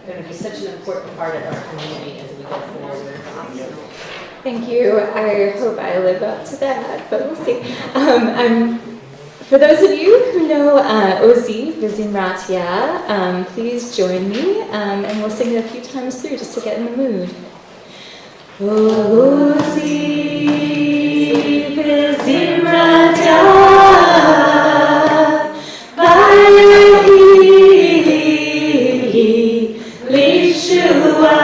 going to be such an important part of our community as we go forward. Thank you. I hope I live up to that, but we'll see. For those of you who know Ozi Vizimrat, please join me, and we'll sing it a few times through just to get in the mood. Ozi Vizimrat Vayili Lishua.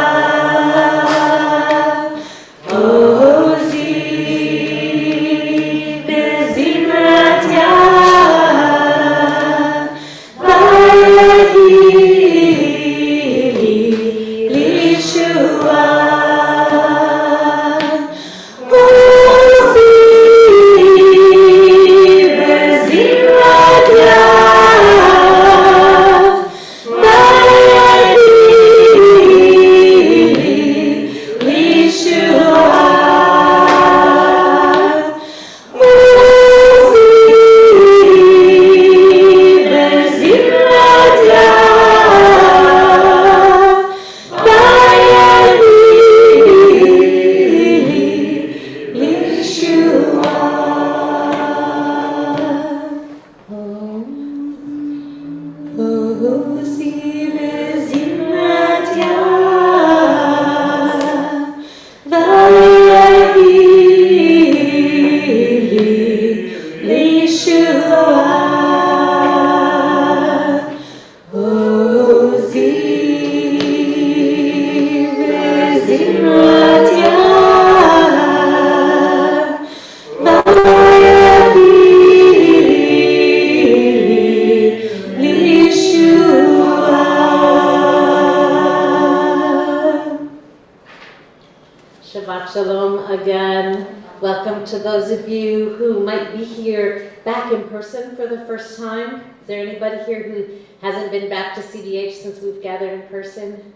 Shabbat Shalom again. Welcome to those of you who might be here back in person for the first time. Is there anybody here who hasn't been back to Cvh since we've gathered in person?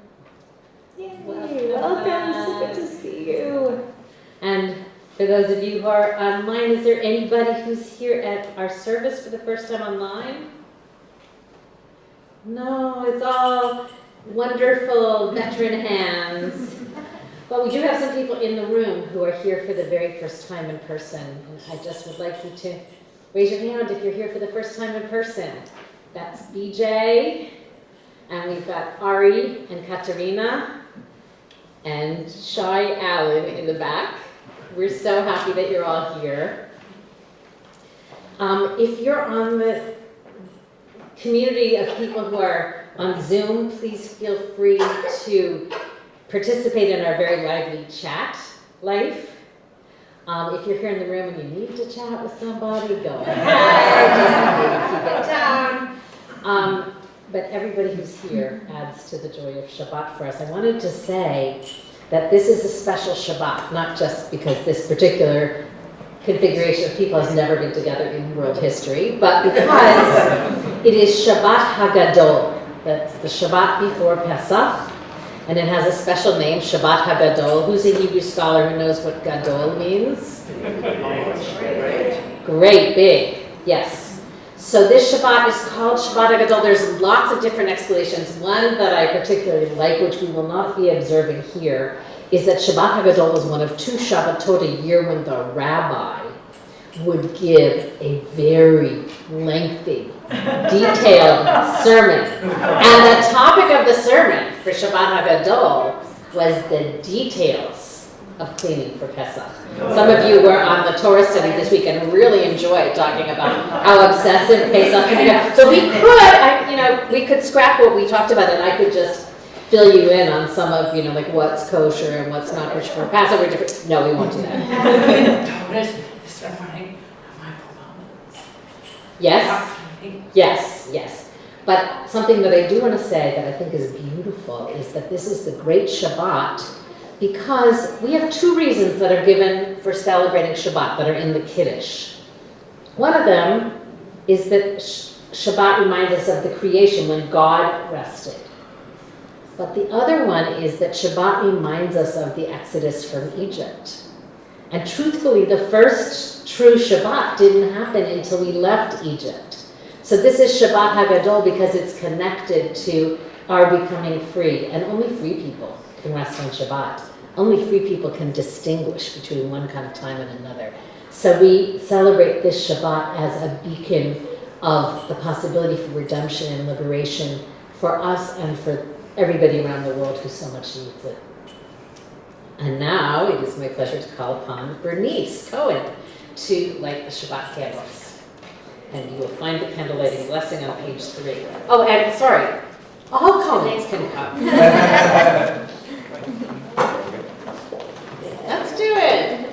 Yay, welcome, so good to see you. And for those of you who are online, is there anybody who's here at our service for the first time online? No, it's all wonderful veteran hands. But we do have some people in the room who are here for the very first time in person. And I just would like you to raise your hand if you're here for the first time in person. That's BJ, and we've got Ari and Katerina, and Shai Allen in the back. We're so happy that you're all here. If you're on the community of people who are on Zoom, please feel free to participate in our very lively chat life. If you're here in the room and you need to chat with somebody, go ahead. Just keep it down. But everybody who's here adds to the joy of Shabbat for us. I wanted to say that this is a special Shabbat, not just because this particular configuration of people has never been together in world history, but because it is Shabbat HaGadol. That's the Shabbat before Pesach. And it has a special name, Shabbat HaGadol. Who's a Hebrew scholar who knows what Gadol means? Great, big, yes. So this Shabbat is called Shabbat HaGadol. There's lots of different explanations. One that I particularly like, which we will not be observing here, is that Shabbat HaGadol is one of 2 Shabbatot a year when the rabbi would give a very lengthy, detailed sermon. And the topic of the sermon for Shabbat HaGadol was the details of cleaning for Pesach. Some of you were on the Torah study this week and really enjoyed talking about how obsessive Pesach can be. So we could, we could scrap what we talked about and I could just fill you in on some of, like what's kosher and what's not kosher for Passover. No, we won't do that. Yes. But something that I do want to say that I think is beautiful is that this is the great Shabbat because we have 2 reasons that are given for celebrating Shabbat that are in the Kiddush. One of them is that Shabbat reminds us of the creation when God rested. But the other one is that Shabbat reminds us of the Exodus from Egypt. And truthfully, the first true Shabbat didn't happen until we left Egypt. So this is Shabbat HaGadol because it's connected to are becoming free, and only free people can rest on Shabbat. Only free people can distinguish between one kind of time and another. So we celebrate this Shabbat as a beacon of the possibility for redemption and liberation for us and for everybody around the world who so much needs it. And now it is my pleasure to call upon Bernice Cohen to light the Shabbat candles. And you will find the candle lighting blessing on page 3. Oh, and sorry, all Cohens can come. Let's do it.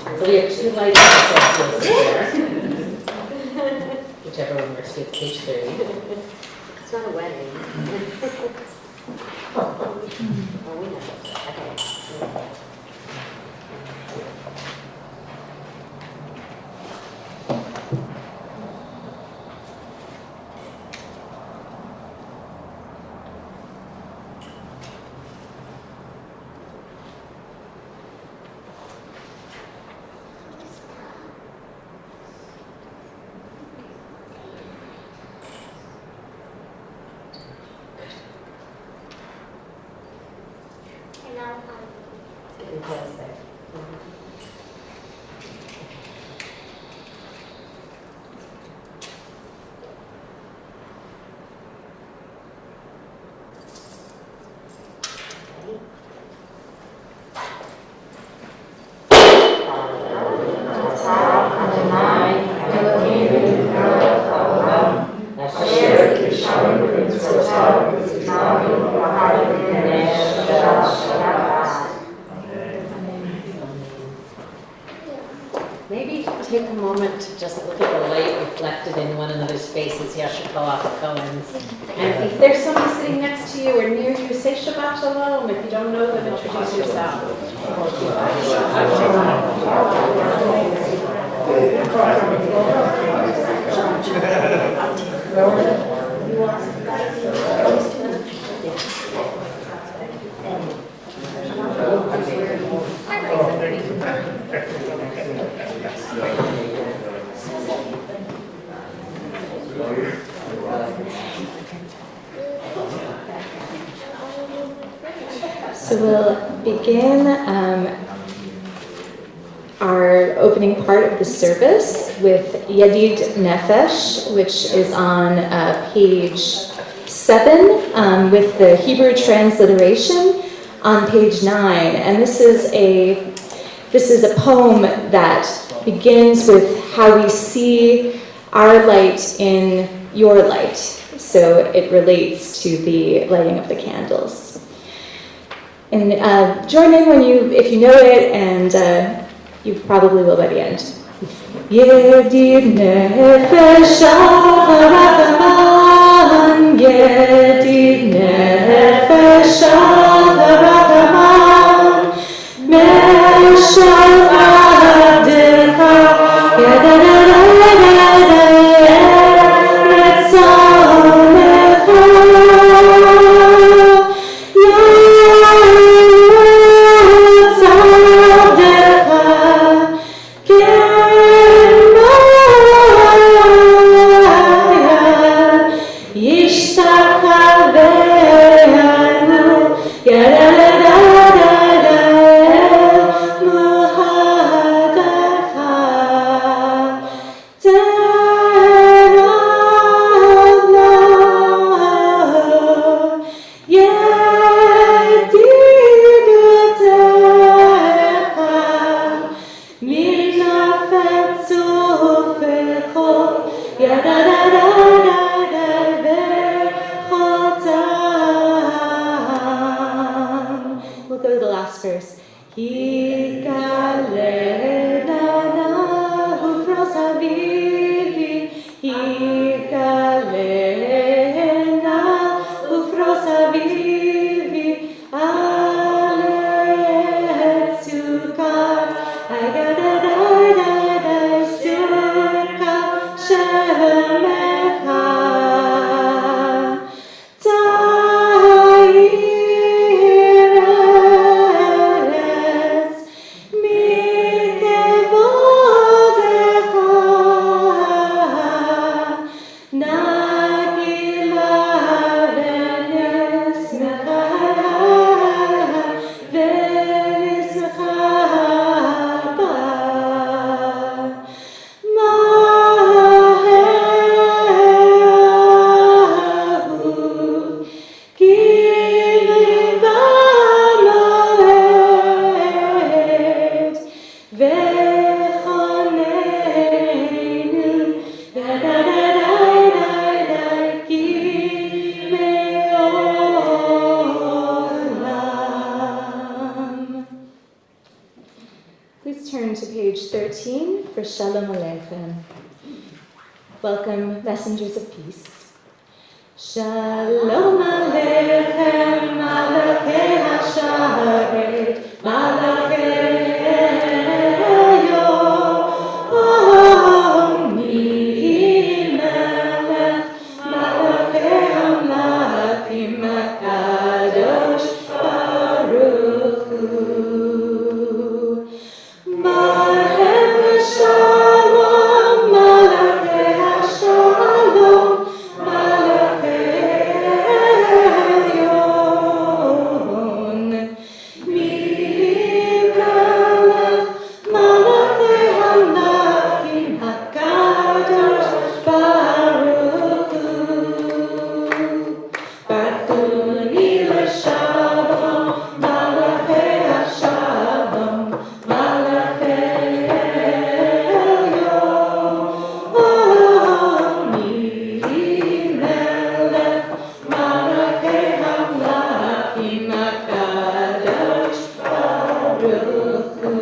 So we have 2 lighting essentials here. Whichever one works with page 3. It's not a wedding. Oh, we know. Okay. Getting close there. Maybe take a moment to just look at the light reflected in one another's faces, Yashikolah Cohen's. And if there's someone sitting next to you or near you, say Shabbat Shalom. If you don't know them, introduce yourself. So we'll begin our opening part of the service with Yedid Nefesh, which is on page 7 with the Hebrew transliteration on page 9. And this is a poem that begins with how we see our light in your light. So it relates to the lighting of the candles. And join in if you know it, and you probably will by the end. Yedid nefesh ha'rachman, Yedid nefesh ha'rachman, Meshal avdecha, page 13 for Shalom Aleichem. Welcome, messengers of peace. Shalom Aleichem, Malachei HaSharet, Malachei Yomi Melech, Malachei HaMelachim HaKadosh Baruch Hu. Mahem Shalom, Malachei HaShalom, Malachei Yon. Melech, Malachei HaMelachim HaKadosh Baruch Hu. Barchuni l'Shalom, Malachei HaShalom, Malachei Yomi Melech, Malachei HaMelachim HaKadosh Baruch Hu.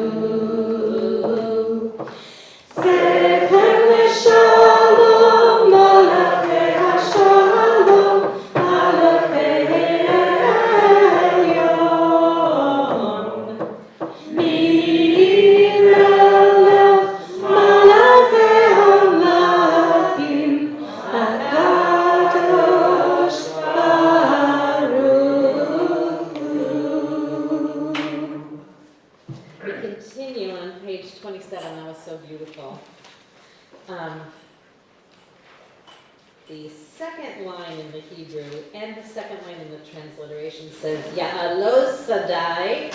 Sechem l'Shalom, Malachei HaShalom, Malachei Yon. Melech, Malachei HaMelachim HaKadosh Baruch Hu. We continue on page 27. That was so beautiful. The second line in the Hebrew and the second line in the transliteration says, Ya'alos Sadai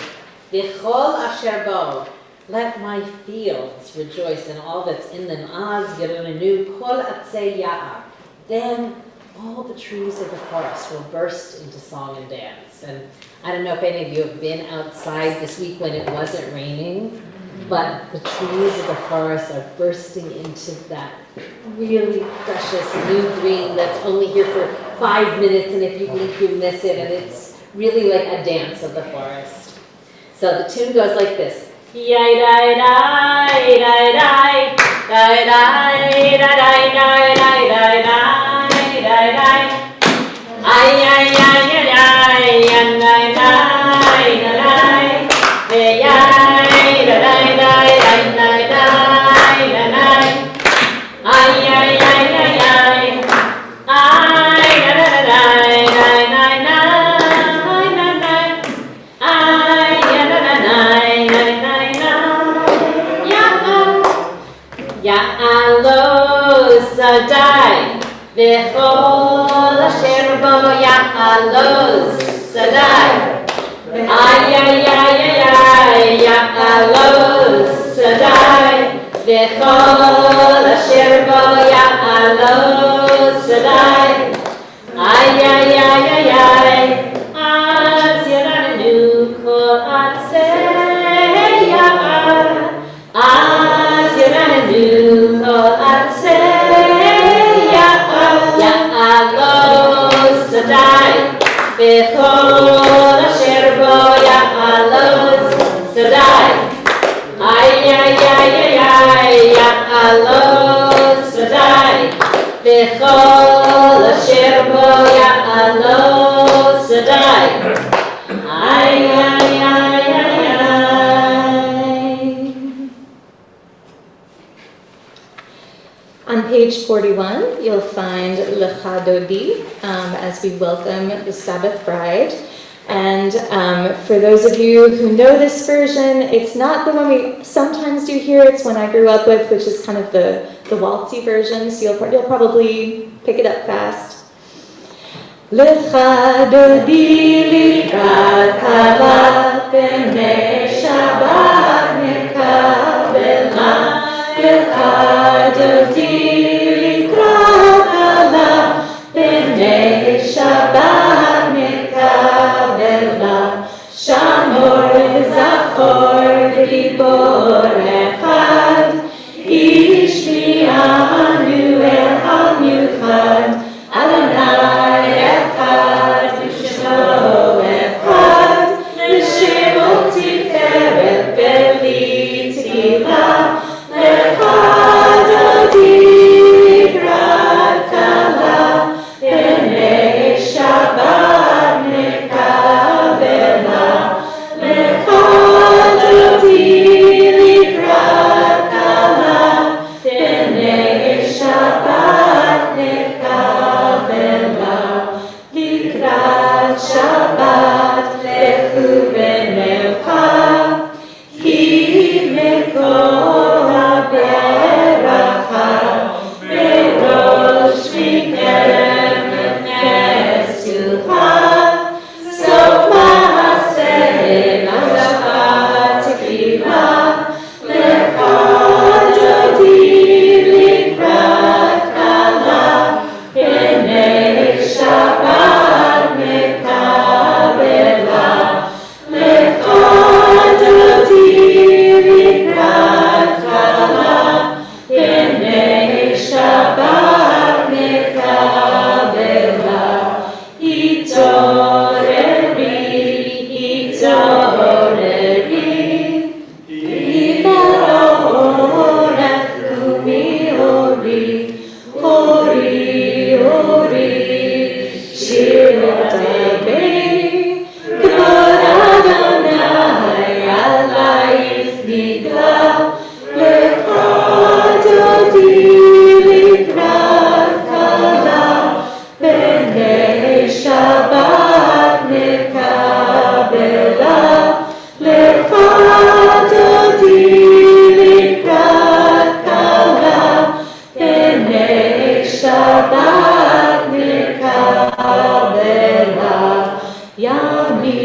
v'chol asher bo. Let my fields rejoice and all that's in them. Az yironenu kol atzei ya'a. Then all the trees of the forest will burst into song and dance. And I don't know if any of you have been outside this week when it wasn't raining, but the trees of the forest are bursting into that really precious new green that's only here for 5 minutes, and if you blink you miss it, and it's really like a dance of the forest. So the tune goes like this. Yai dai dai dai dai dai dai dai dai dai dai dai dai dai. Ay ay ay ay ay ay dai dai dai. Hey ay dai dai dai dai dai dai. Ay ay ay ay ay. Ay dai dai dai dai dai dai. Ay dai dai dai dai dai dai. Ya'alo Sadai v'chol asher bo Ya'alo Sadai. Ay ay ay ay ay Ya'alo Sadai v'chol asher bo Ya'alo Sadai. Ay ay ay ay ay Az yiranenu kol atzei ya'a. Az yiranenu kol atzei ya'a. Ya'alo Sadai v'chol asher bo Ya'alo Sadai. Ay ay ay ay ay Ya'alo Sadai v'chol asher bo Ya'alo Sadai. Ay ay ay ay ay. On page 41, you'll find Lecha Dodi as we welcome the Sabbath bride. And for those of you who know this version, it's not the one we sometimes do here. It's one I grew up with, which is kind of the waltzy version. So you'll probably pick it up fast. Lecha Dodi likrat kala b'nei Shabbat nekabela. Lecha Dodi likrat kala b'nei Shabbat nekabela. Shamor v'zachor v'gibor echad. Ish mi'anu echad miuchad. Adonai echad v'shmo echad. L'shemo tiferet beli tefillah.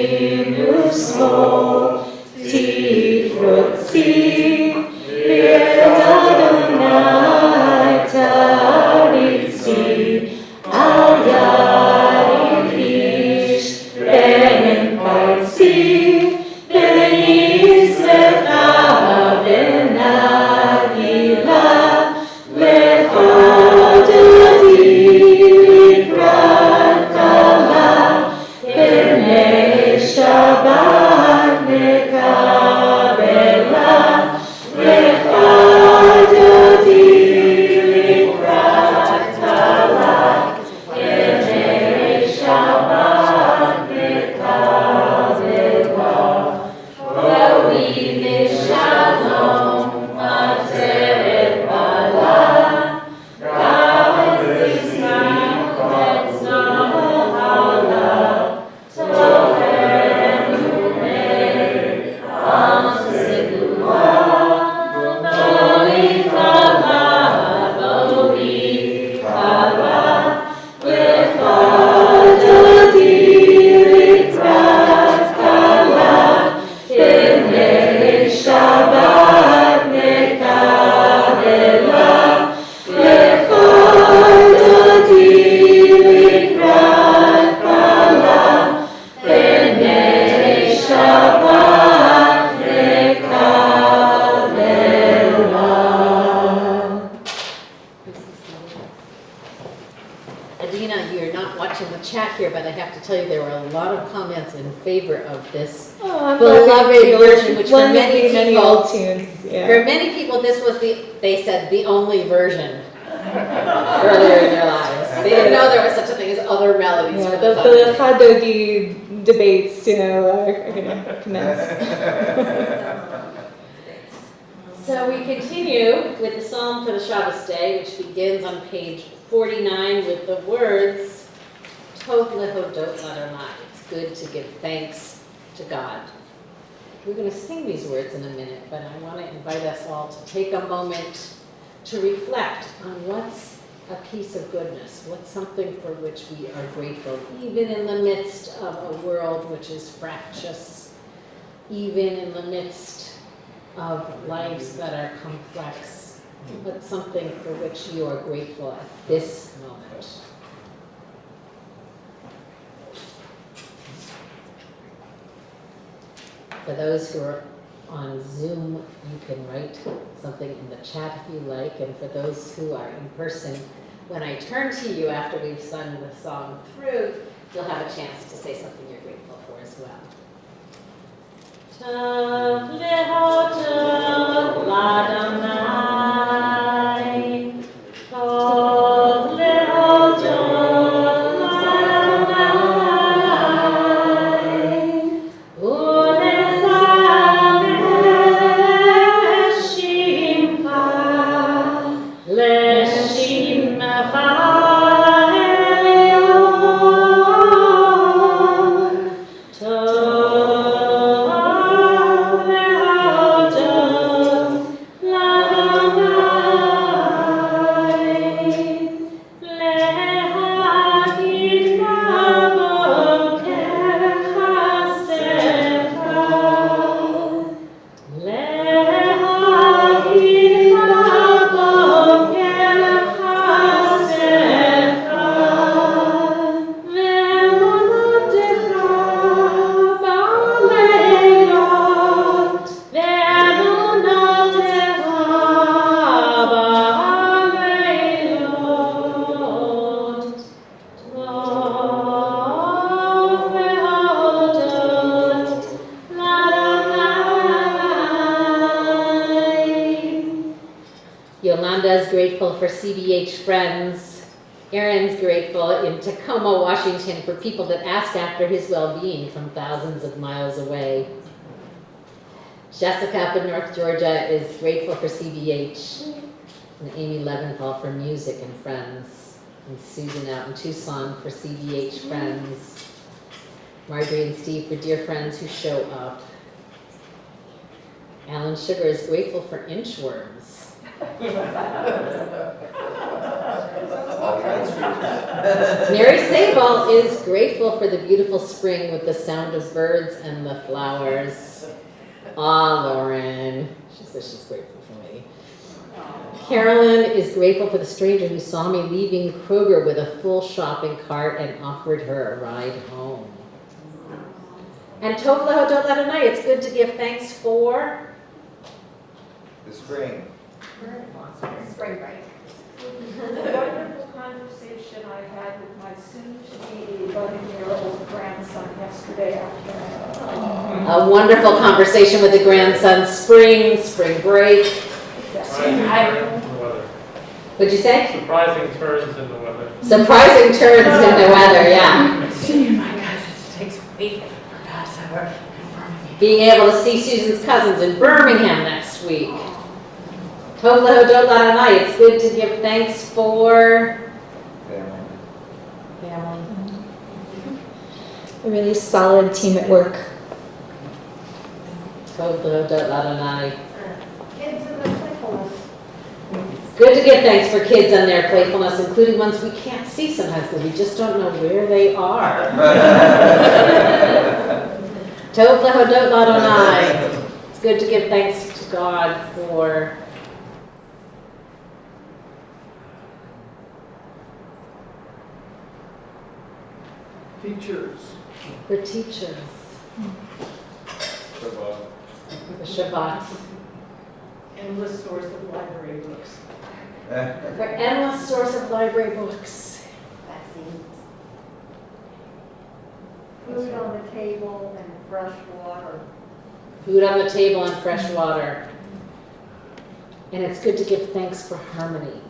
minus mo, tifrotzi, Adonai taritzi, al yarim ish, ben parzi, ben yislecha, ben nagila, lechodoti likrat kala, b'nei Shabbat nekabela, lechodoti likrat kala, b'nei Shabbat nekabela, v'wine shalom ateret bala, Adina, you're not watching the chat here, but I have to tell you there were a lot of comments in favor of this beloved version, which for many people, old tunes. Yeah. for many people, this was they said the only version earlier in their lives. They didn't know there was such a thing as other melodies Yeah, for the the Chadogi debates, are going to commence. So we continue with the Psalm for the Shabbos day, which begins on page 49 with the words, Tov lehodot Adonai. It's good to give thanks to God. We're going to sing these words in a minute, but I want to invite us all to take a moment to reflect on what's a piece of goodness, what's something for which we are grateful, even in the midst of a world which is fractious, even in the midst of lives that are complex, but something for which you are grateful at this moment. For those who are on Zoom, you can write something in the chat if you like, and for those who are in person, when I turn to you after we've sung the song through, you'll have a chance to say something you're grateful for as well. Tov lehodot Adonai, Tov lehodot Adonai, ulezamesh shimcha, leshimcha elyon, Tov lehodot Adonai, להגיד בבוקר חסדך, להגיד בבוקר חסדך, ואמונתך בלילות, ואמונתך בלילות. Tov lehodot Adonai. Yolanda is grateful for CBH friends. Aaron's grateful in Tacoma, Washington, for people that ask after his well-being from thousands of miles away. Jessica up in North Georgia is grateful for CBH. And Amy Leventhal for music and friends. And Susan out in Tucson for CBH friends. Marjorie and Steve for dear friends who show up. Alan Sugar is grateful for inchworms. All kinds of creatures. Mary Sable is grateful for the beautiful spring with the sound of birds and the flowers. Lauren. She says she's grateful for me. Carolyn is grateful for the stranger who saw me leaving Kroger with a full shopping cart and offered her a ride home. And Tov Lehodot Adonai, it's good to give thanks for The spring. Spring break. The wonderful conversation I had with my soon-to-be 11-year-old grandson yesterday afternoon. a wonderful conversation with the grandson. Spring break. Surprising turns in the weather. What'd you say? Surprising turns in the weather. Surprising turns in the weather, yeah. See, my gosh, it takes a week for Passover in Birmingham. Being able to see Susan's cousins in Birmingham next week. Tov Lehodot Adonai, it's good to give thanks for Family. family. A really solid team at work. Tov Lehodot Adonai. Kids in their playfulness. It's good to give thanks for kids and their playfulness, including ones we can't see sometimes because we just don't know where they are. Tov Lehodot Adonai. It's good to give thanks to God for Teachers. teachers, Shabbat. for Shabbat, Endless source of library books. for endless source of library books. Vaccines. Food on the table and fresh water. Food on the table and fresh water. And it's good to give thanks for harmony.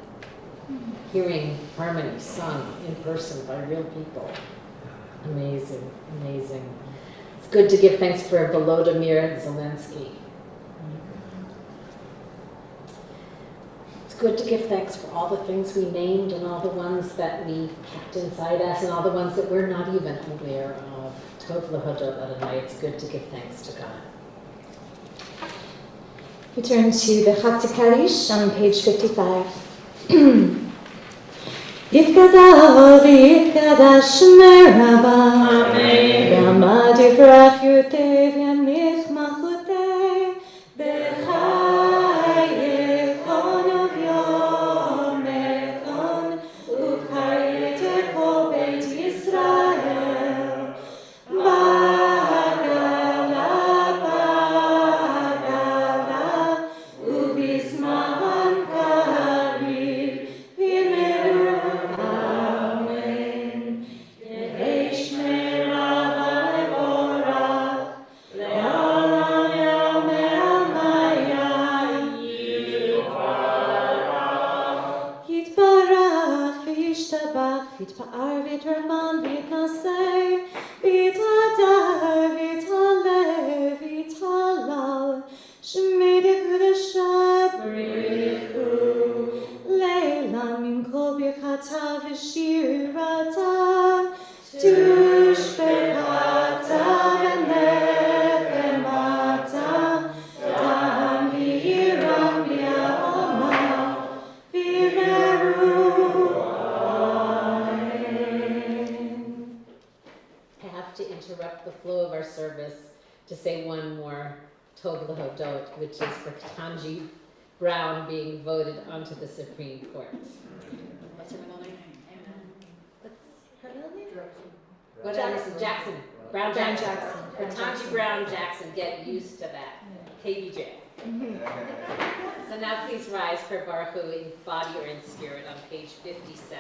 Hearing harmony sung in person by real people. Amazing, amazing. It's good to give thanks for Volodymyr Zelensky. It's good to give thanks for all the things we named and all the ones that we kept inside us and all the ones that we're not even aware of. Tov Lehodot Adonai, it's good to give thanks to God. We turn to the Chatzikadish on page 55. Yitkada Shmer Rabba Rama Divrach Yotev Yamich Machutei Bechai Yechon of Yom Echon Uchayete Kol Beit Yisrael Bagala Ubisman Karib V'meru Amen Yehi Shmei Rabba Levorach Le'olam Yameh Amaya Yitbarach V'yishtabach V'yitpa'ar V'yitramon V'yitnaseh V'yitadar V'yitalev V'yitalal Shemei Devurashah B'richu Leila Min Kol Birchata V'shirata Tushbechata V'nechemata Tam V'yiram V'yama V'yimeru Amen. I have to interrupt the flow of our service to say one more Tov Lehodot, which is for Ketanji Brown being voted onto the Supreme Court. What's her middle name? What's her middle name? What Jackson. Jackson. Brown Jackson. Ketanji Brown Jackson. Get used to that. KBJ. So now please rise for Baruch Hu in body or in spirit on page 57.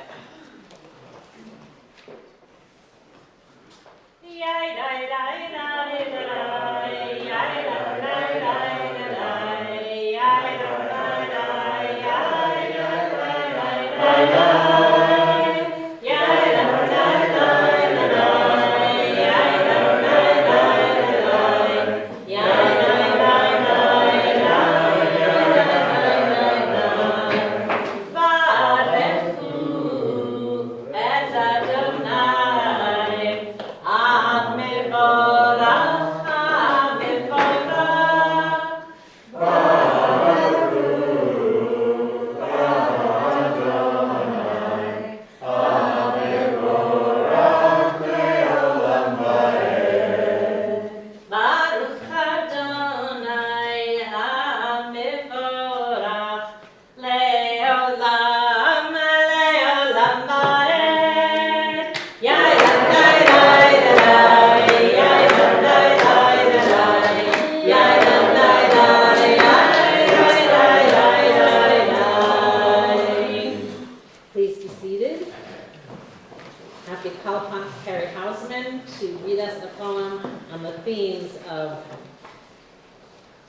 on the themes of,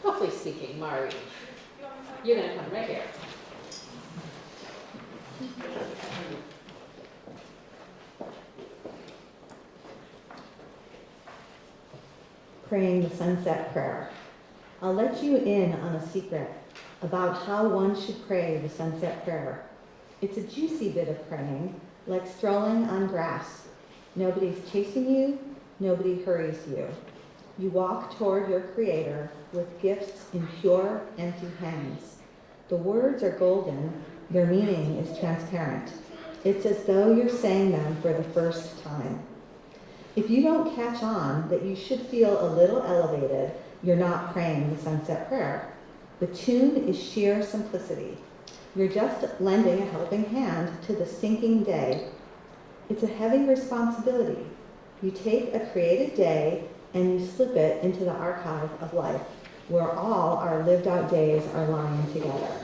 hopefully speaking, Mari. You're going to come right here. Praying the sunset prayer. I'll let you in on a secret about how one should pray the sunset prayer. It's a juicy bit of praying, like strolling on grass. Nobody's chasing you, nobody hurries you. You walk toward your Creator with gifts in pure, empty hands. The words are golden, their meaning is transparent. It's as though you're saying them for the first time. If you don't catch on that you should feel a little elevated, you're not praying the sunset prayer. The tune is sheer simplicity. You're just lending a helping hand to the sinking day. It's a heavy responsibility. You take a created day and you slip it into the archive of life, where all our lived out days are lying together.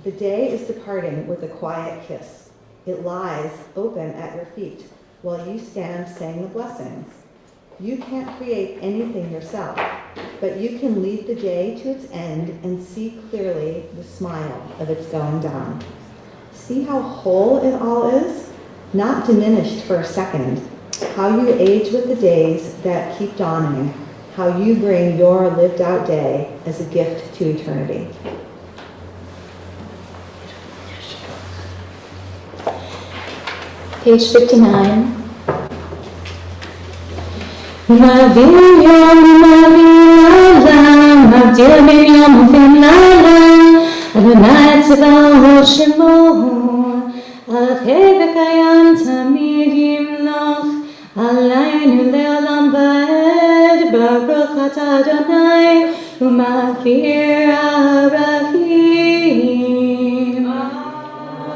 The day is departing with a quiet kiss. It lies open at your feet while you stand saying the blessings. You can't create anything yourself, but you can lead the day to its end and see clearly the smile of its going down. See how whole it all is? Not diminished for a second. How you age with the days that keep dawning. How you bring your lived out day as a gift to eternity. Page 59. Adonai Tzvaot Shemo, Alchei v'kayam tamid yimloch, Alaynu le'olam va'ed, Baruch atah Adonai, u'ma'avir ha'aravim.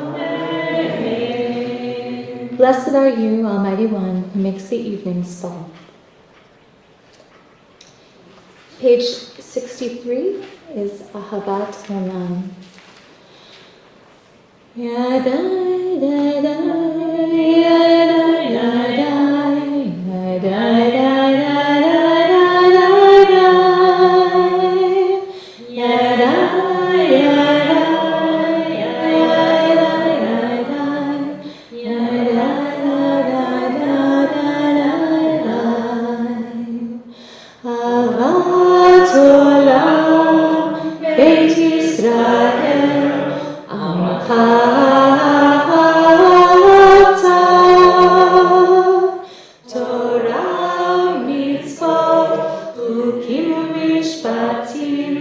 Amen. Blessed are you, Almighty One, who makes the evenings fall. Page 63 is Ahavat Olam. Yadai, yadai, yadai, yadai, yadai, Ahavat Olam, Beit Yisrael, Amcha Ata, Torah, Mitzvot, Chukim u'Mishpatim,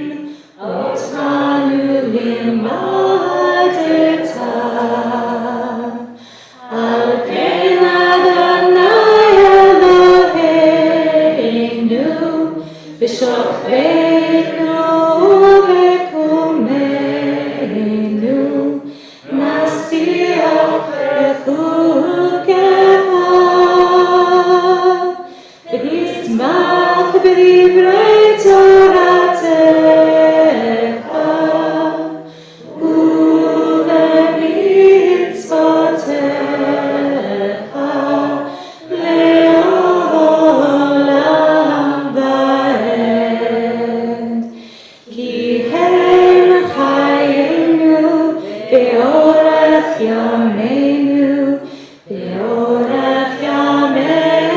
Otanu limadeta. Al ken Adonai Eloheinu, V'shokbeinu v'kumeinu, Nasir b'chukecha, V'nismach b'divrei Toratecha, u'b'mitzvotecha, le'olam va'ed. Ki hem chayenu ve'orach yameinu, ve'orach yameinu.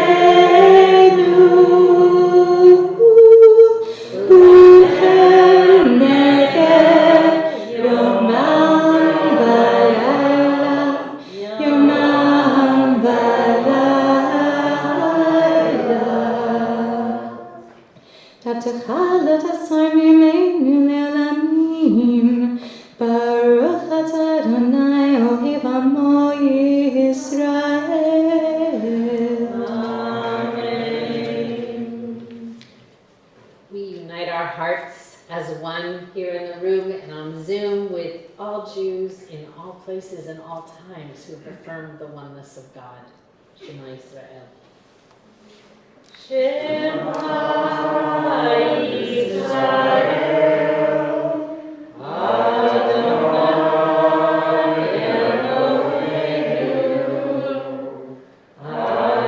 U'hem neged yomam v'layla, yomam v'layla. Tavtecha lo tasar mimenu le'olamim, Baruch atah Adonai ohev amo Yisrael. We unite our hearts as one here in the room and on Zoom with all Jews in all places and all times who have affirmed the oneness of God. Shema Yisrael. Shema Yisrael. Adonai Eloheinu. Adonai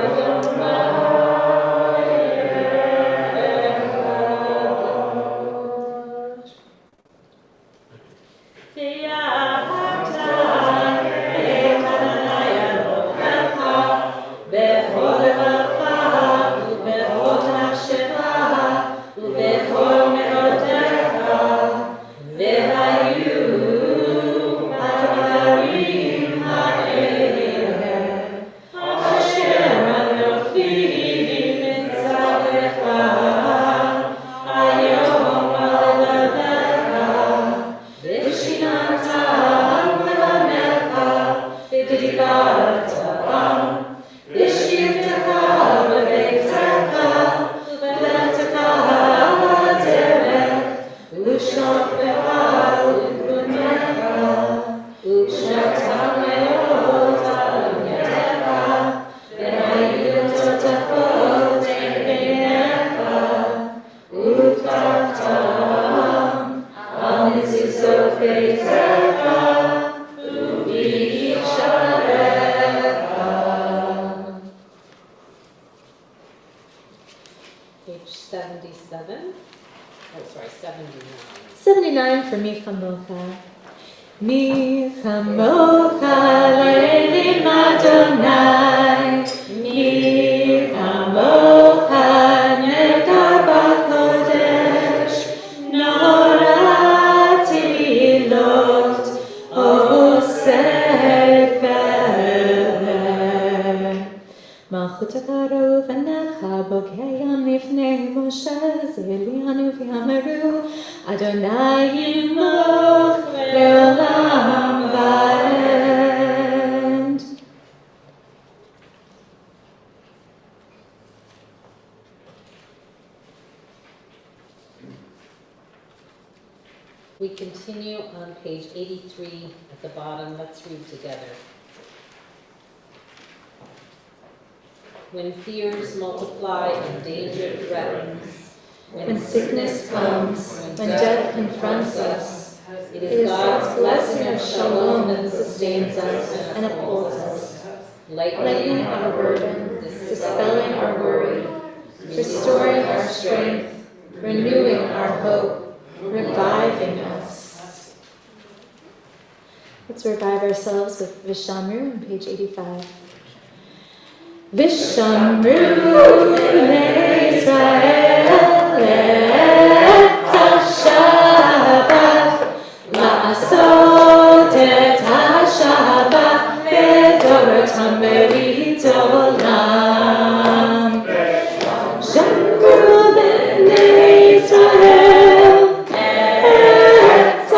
Page 77. Oh, sorry, 79. 79 for Mi Chamocha. Mi Chamocha Le'elim Adonai. Mi Chamocha Negar B'Kodesh. Nora Tehilot Oseh Fe'er. Malchut HaKarov Anecha Bogeyam Lifnei Moshe Zelianu V'Yameru Adonai Yimloch Le'olam Va'ed. We continue on page 83 at the bottom. Let's read together. When fears multiply and danger threatens, When sickness comes, when death confronts us, it is God's blessing of shalom that sustains us and upholds us, lightening lightening our burden, dispelling our worry, restoring our strength, renewing our hope, reviving us. Let's revive ourselves with Vishamru on page 85. Vishamru Israel et Shabbat la'asot et Shabbat bedorotam berit olam. Shamru b'nei Israel et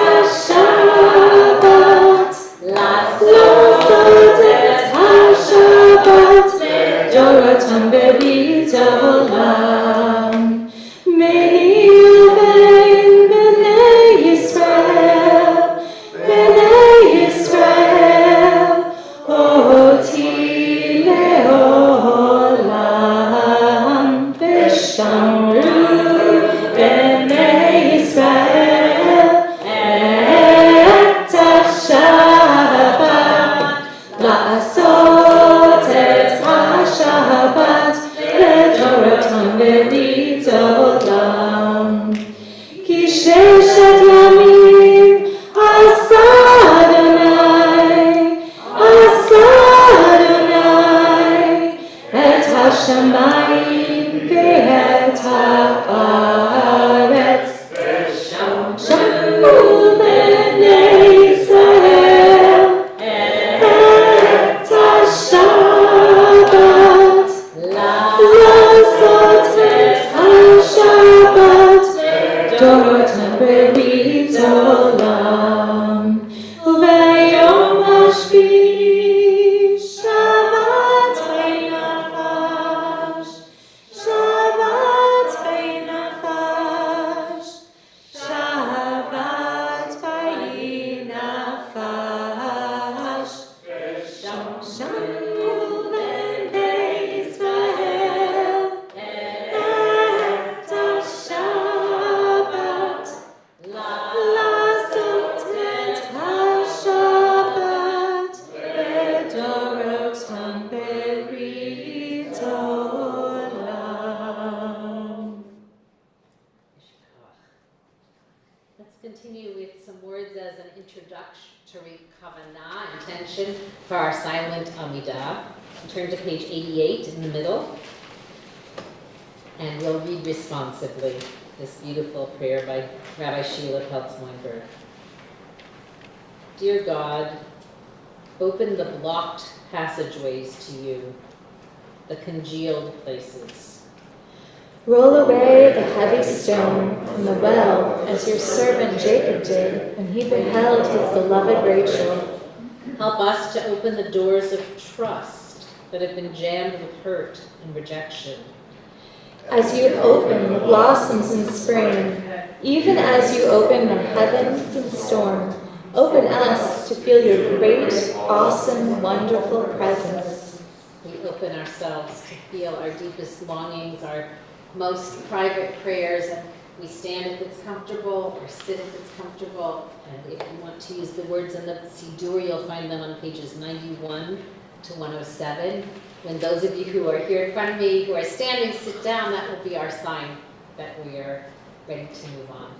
Shabbat la'asot et Shabbat bedorotam berit olam. Many Yavain b'nei Yisrael, oti le'olam. V'shamru b'nei Yisrael et Shabbat la'asot et Shabbat bedorotam berit olam. Ki sheshet yamim asa Adonai et hashamayim ve'et haaretz. Shamru b'nei Yisrael et Shabbat la'asot et Shabbat bedorotam berit olam. U'veyom hashvi Shabbat ve'nafash, Shabbat ve'nafash, Shabbat ve'nafash. Shamru b'nei Yisrael et Shabbat la'asot et Shabbat bedorotam berit olam. Let's continue with some words as an introductory kavanah, intention for our silent Amidah. Turn to page 88 in the middle, and we'll read responsively this beautiful prayer by Rabbi Sheila Peltz-Weinberg. Dear God, open the blocked passageways to you, the congealed places. Roll away the heavy stone from the well, as your servant Jacob did when he beheld his beloved Rachel. Help us to open the doors of trust that have been jammed with hurt and rejection. As you open the blossoms in spring, even as you open the heavens in storm, open us to feel your great, awesome, wonderful presence. We open ourselves to feel our deepest longings, our most private prayers, and we stand if it's comfortable or sit if it's comfortable. And if you want to use the words in the Sidur, you'll find them on pages 91 to 107. When those of you who are here in front of me, who are standing, sit down, that will be our sign that we are ready to move on.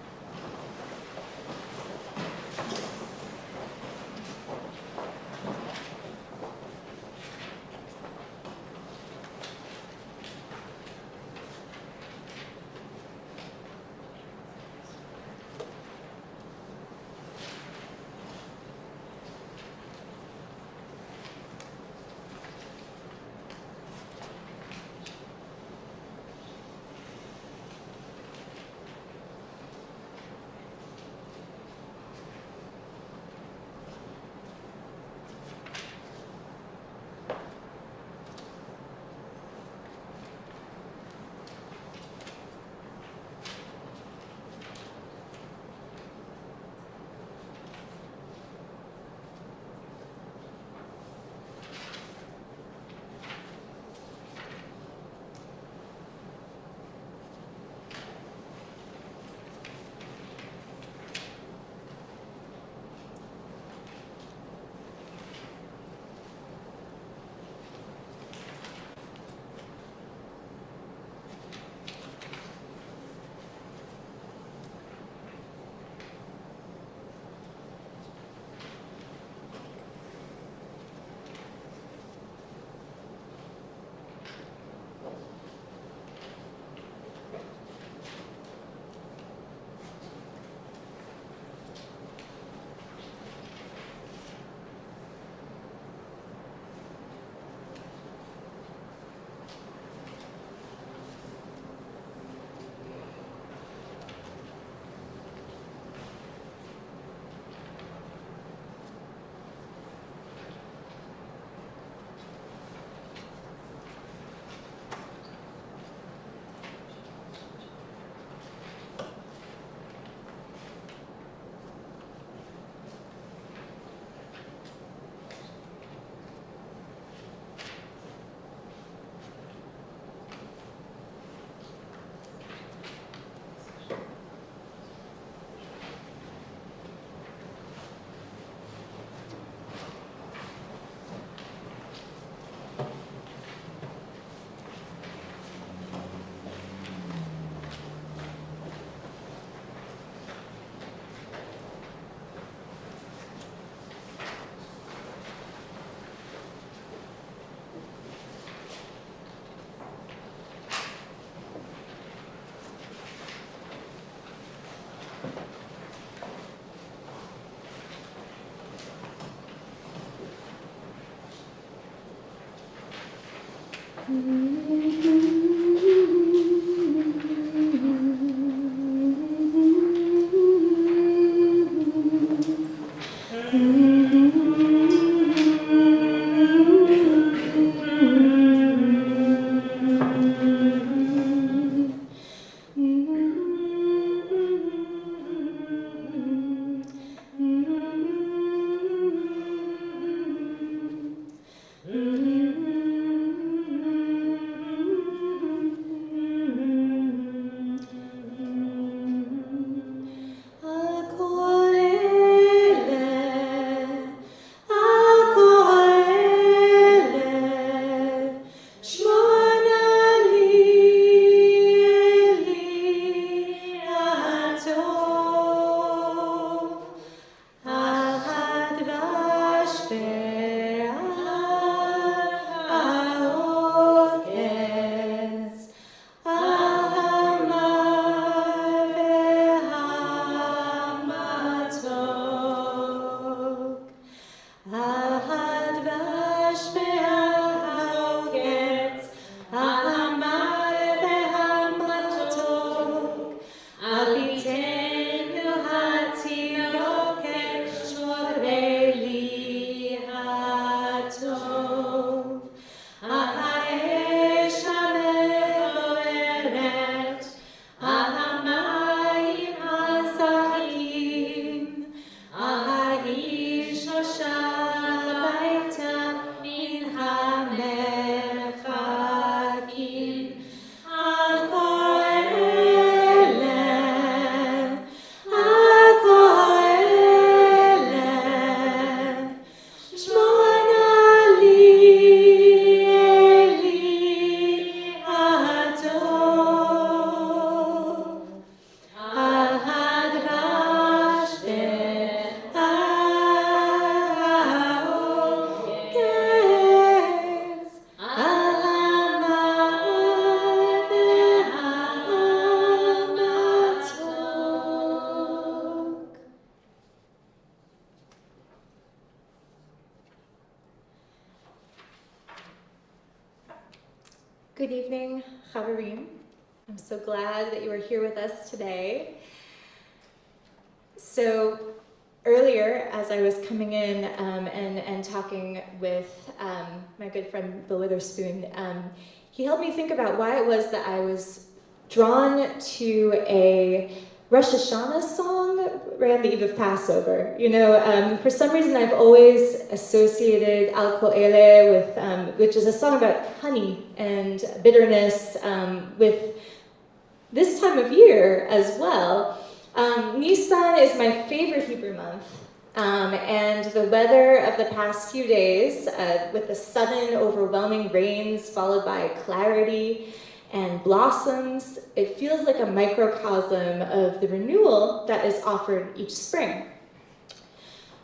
Good evening, Chavarim. I'm so glad that you are here with us today. So earlier, as I was coming in and talking with my good friend Bill Witherspoon, he helped me think about why it was that I was drawn to a Rosh Hashanah song right on the eve of Passover. You know, for some reason I've always associated Al Kol Ele with, which is a song about honey and bitterness, with this time of year as well. Nisan is my favorite Hebrew month, and the weather of the past few days, with the sudden overwhelming rains followed by clarity and blossoms, it feels like a microcosm of the renewal that is offered each spring.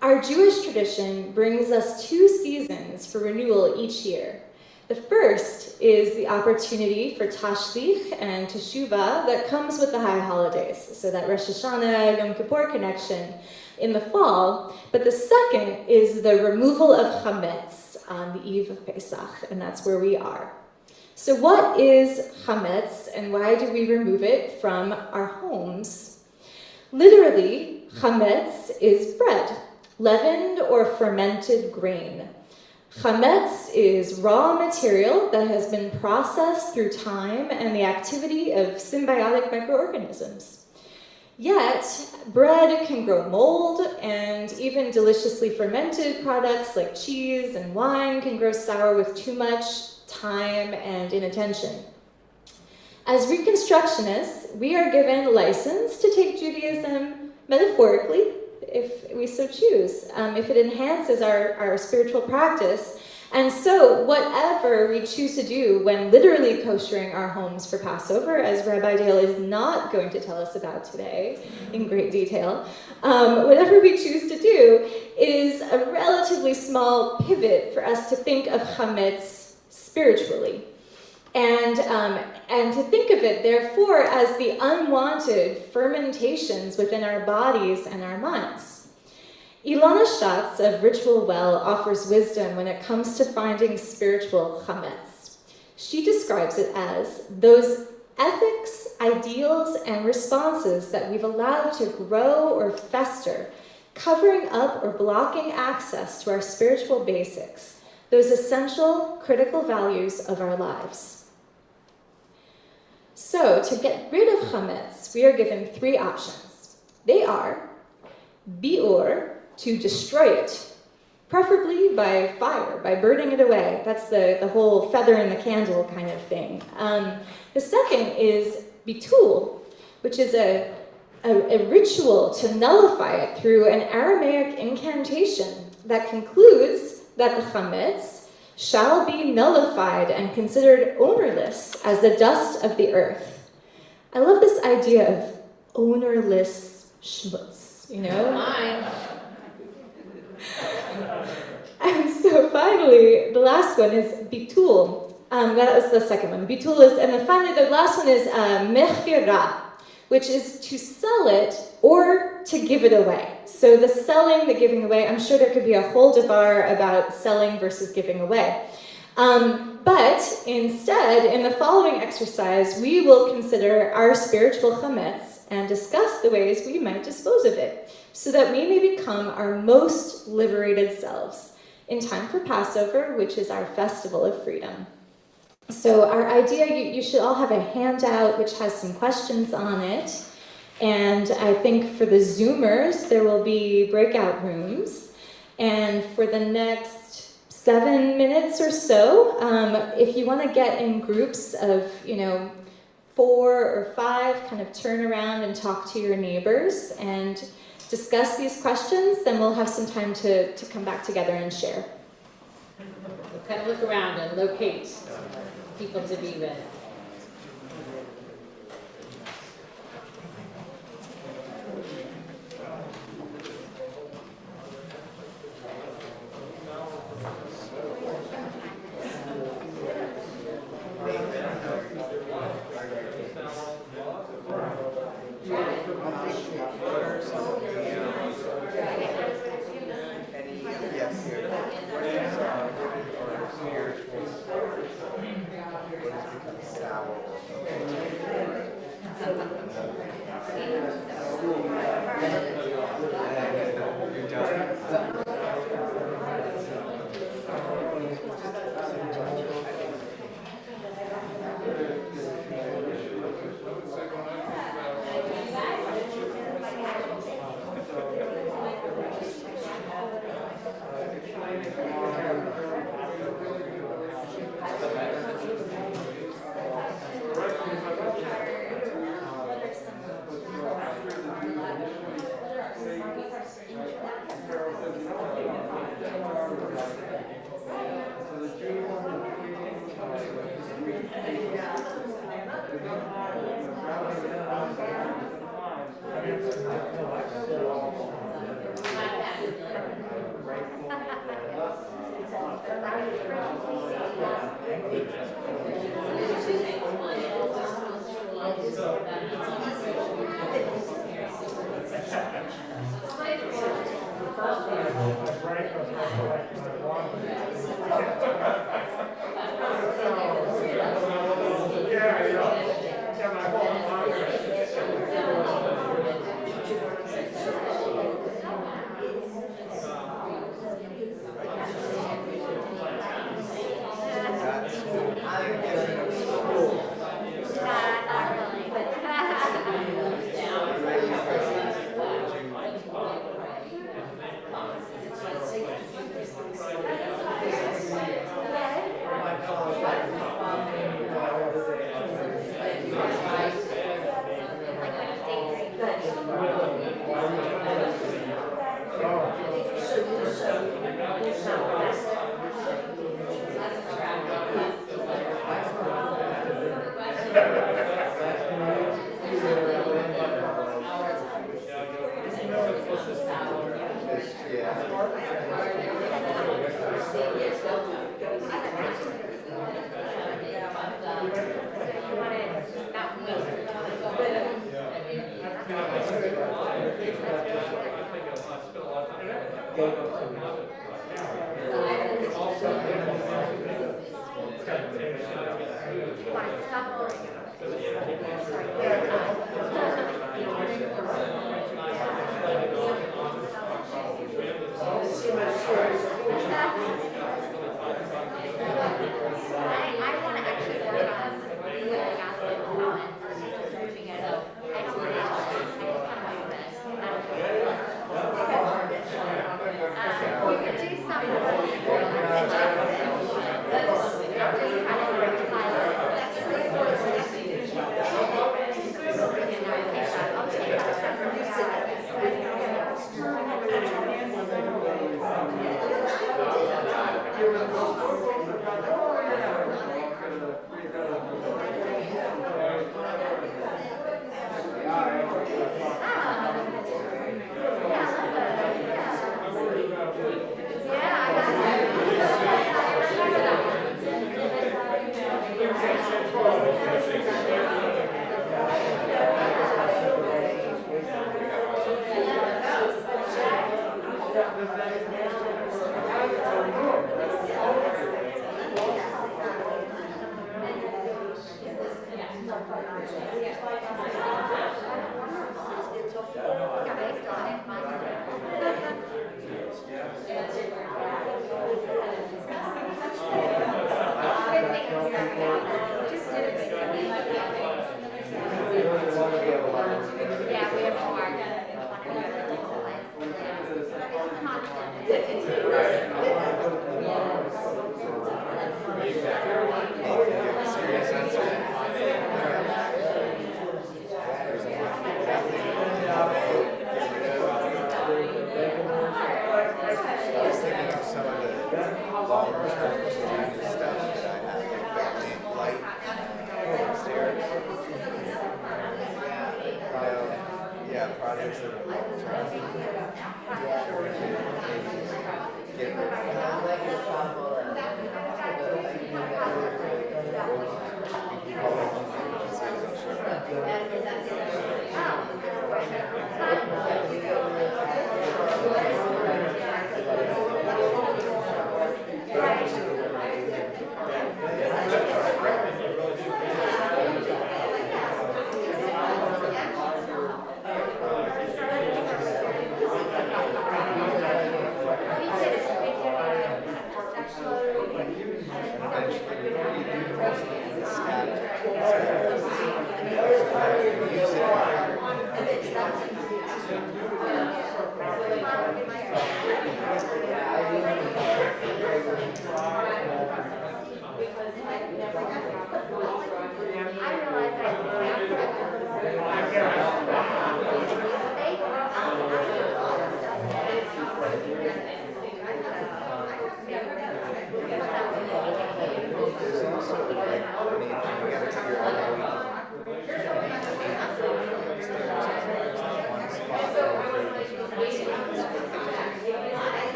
Our Jewish tradition brings us 2 seasons for renewal each year. The first is the opportunity for Tashlich and Teshuvah that comes with the high holidays, so that Rosh Hashanah, Yom Kippur connection in the fall. But the second is the removal of Chametz on the eve of Pesach, and that's where we are. So what is Chametz, and why do we remove it from our homes? Literally, Chametz is bread, leavened or fermented grain. Chametz is raw material that has been processed through time and the activity of symbiotic microorganisms. Yet, bread can grow mold, and even deliciously fermented products like cheese and wine can grow sour with too much time and inattention. As Reconstructionists, we are given license to take Judaism metaphorically, if we so choose, if it enhances our spiritual practice. And so whatever we choose to do when literally koshering our homes for Passover, as Rabbi Dale is not going to tell us about today in great detail, whatever we choose to do is a relatively small pivot for us to think of chametz spiritually. And to think of it, therefore, as the unwanted fermentations within our bodies and our minds. Ilana Schatz of Ritual Well offers wisdom when it comes to finding spiritual chametz. She describes it as those ethics, ideals, and responses that we've allowed to grow or fester, covering up or blocking access to our spiritual basics, those essential, critical values of our lives. So, to get rid of chametz, we are given 3 options. They are bi'ur, to destroy it, preferably by fire, by burning it away. That's the whole feather in the candle kind of thing. The second is bitul, which is a ritual to nullify it through an Aramaic incantation that concludes that the chametz shall be nullified and considered ownerless as the dust of the earth. I love this idea of ownerless schmutz, you know? Mine. And so finally, the last one is bitul. That was the second one. Bitul is, and then finally the last one is mechira, which is to sell it or to give it away. So the selling, the giving away, I'm sure there could be a whole devar about selling versus giving away. But instead, in the following exercise, we will consider our spiritual chametz and discuss the ways we might dispose of it, so that we may become our most liberated selves in time for Passover, which is our festival of freedom. So our idea, you should all have a handout which has some questions on it. And I think for the Zoomers, there will be breakout rooms. And for the next 7 minutes or so, if you want to get in groups of, 4 or 5, kind of turn around and talk to your neighbors and discuss these questions, then we'll have some time to come back together and share. We'll kind of look around and locate people to be with.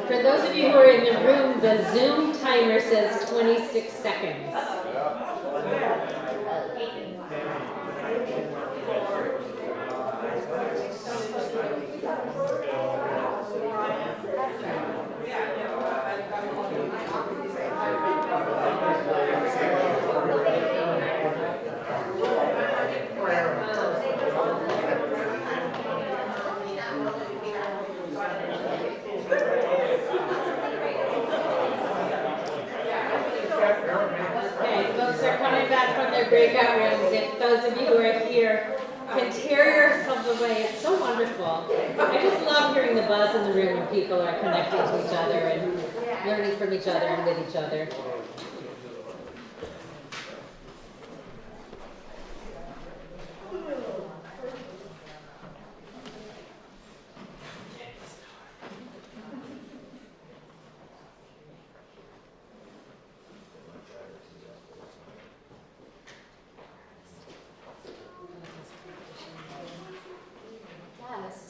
For those of you who are in the room, the Zoom timer says 26 seconds. Okay, folks are coming back from their breakout rooms. If those of you who are here can tear yourselves away, it's so wonderful. I just love hearing the buzz in the room when people are connecting to each other and learning from each other and with each other.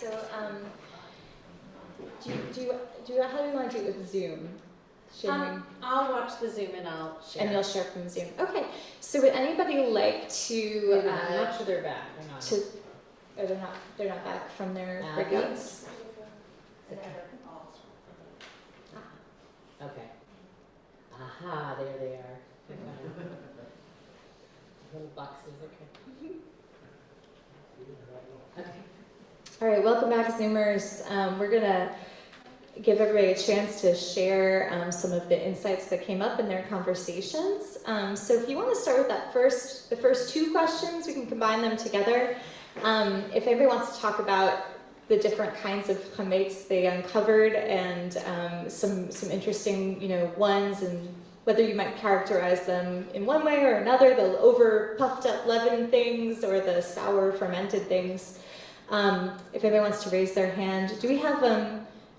So, how do you want to do it with Zoom? Sharing? I'll watch the Zoom and I'll share. And you'll share from Zoom. Okay. So, would anybody like to? I'm not sure they're back. They're not. They're not back from their Ah, breakouts. Okay. Aha, there they are. Little boxes, okay. Okay. All right, welcome back, Zoomers. We're gonna give everybody a chance to share some of the insights that came up in their conversations. So if you want to start with the first two questions, we can combine them together. If anybody wants to talk about the different kinds of chametz they uncovered and some interesting, ones, and whether you might characterize them in one way or another, the over puffed up leavened things or the sour fermented things. If anybody wants to raise their hand, do we have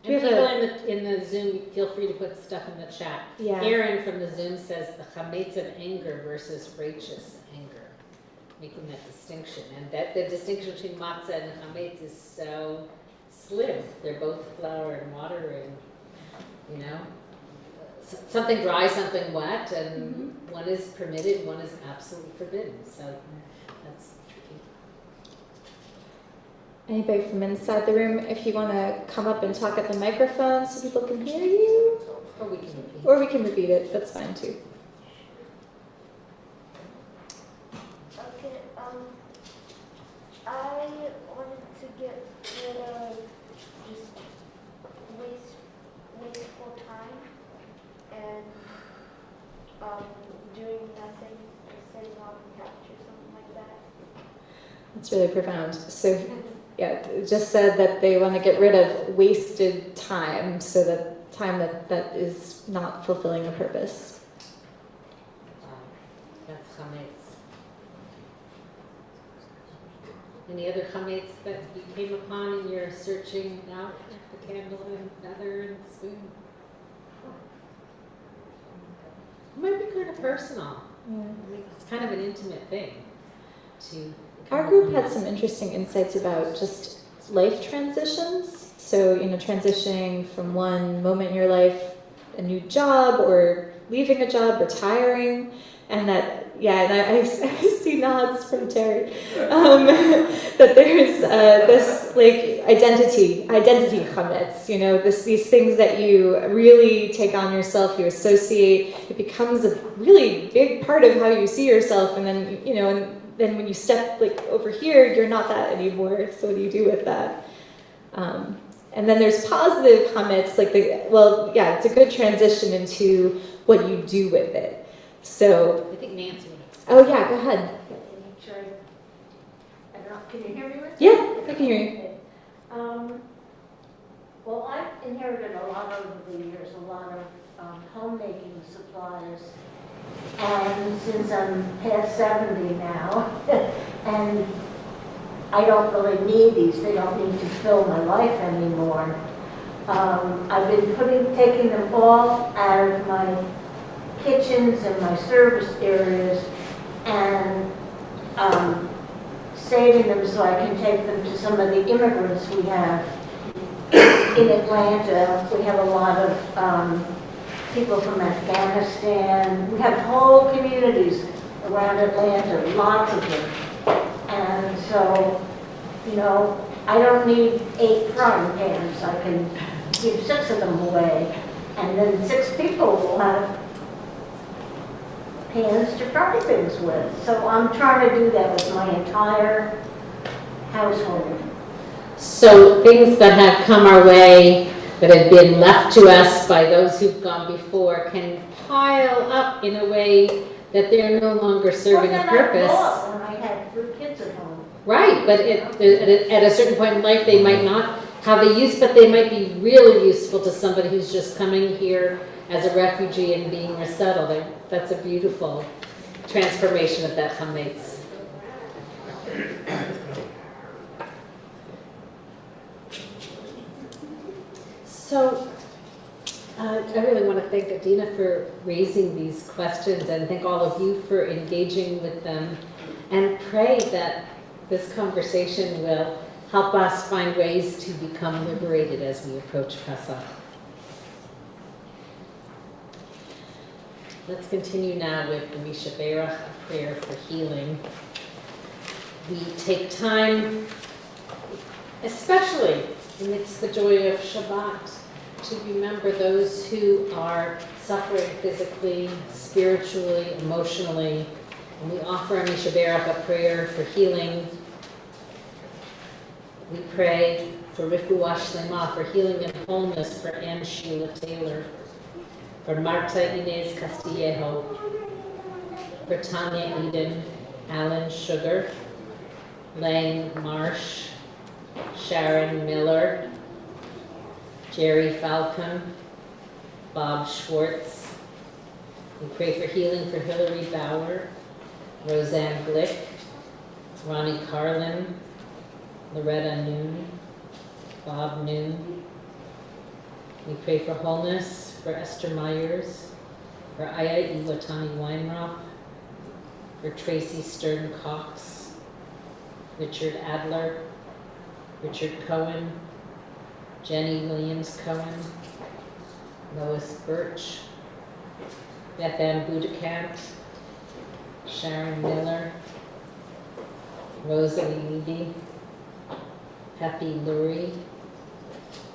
People in the Zoom, feel free to put stuff in the chat. Yeah. Aaron from the Zoom says the chametz of anger versus righteous anger, making that distinction. And that the distinction between matzah and chametz is so slim. They're both flour and water, and something dry, something wet, and one is permitted, one is absolutely forbidden. So that's tricky. Anybody from inside the room, if you want to come up and talk at the microphone so people can hear you, Or we can repeat. it, that's fine too. Okay, I wanted to get rid of just wasteful time and doing nothing, just sitting on the couch or something like that. That's really profound. So, yeah, it just said that they want to get rid of wasted time, so that time that is not fulfilling a purpose. That's chametz. Any other chametz that you came upon in your searching out the candle and feather and spoon? It might be kind of personal. Yeah. I mean, it's kind of an intimate thing to. Our group had some interesting insights about just life transitions. So, transitioning from one moment in your life, a new job, or leaving a job, retiring, and that, and I see nods from Terry, that there's this identity chametz, these things that you really take on yourself, you associate, it becomes a really big part of how you see yourself, and then, and then when you step over here, you're not that anymore. So what do you do with that? And then there's positive chametz, it's a good transition into what you do with it. So I think Nancy. oh yeah, go ahead. I don't know, can you hear me? Rick? Yeah, I can hear you. Well, I've inherited a lot over the years, a lot of homemaking supplies. And since I'm past 70 now, and I don't really need these, they don't need to fill my life anymore. I've been taking them all out of my kitchens and my service areas and saving them so I can take them to some of the immigrants we have in Atlanta. We have a lot of people from Afghanistan. We have whole communities around Atlanta, lots of them. And so, I don't need 8 frying pans. I can give 6 of them away. And then 6 people will have pans to fry things with. So I'm trying to do that with my entire household. So things that have come our way that have been left to us by those who've gone before can pile up in a way that they're no longer serving a purpose. I bought when I had 3 kids at home. Right, but at a certain point in life they might not have a use, but they might be really useful to somebody who's just coming here as a refugee and being resettled. That's a beautiful transformation of that chametz. So, I really want to thank Adina for raising these questions and thank all of you for engaging with them, and pray that this conversation will help help us find ways to become liberated as we approach Pesach. Let's continue now with the Mishaberach, a prayer for healing. We take time, especially amidst the joy of Shabbat, to remember those who are suffering physically, spiritually, emotionally. And we offer a Mishaberach, a prayer for healing. We pray for Refuah Shlema, for healing and wholeness for Anne Sheila Taylor, for Marta Inez Castillejo, for Tanya Eden, Alan Sugar, Lane Marsh, Sharon Miller, Jerry Falcon, Bob Schwartz. We pray for healing for Hillary Bauer, Roseanne Glick, Ronnie Carlin, Loretta Noon, Bob Noon. We pray for wholeness for Esther Myers, for Aya Iwatani Weinroth, for Tracy Stern Cox, Richard Adler, Richard Cohen, Jenny Williams Cohen, Lois Birch, Beth Ann Budekant, Sharon Miller, Rosalie Levy, Happy Lurie.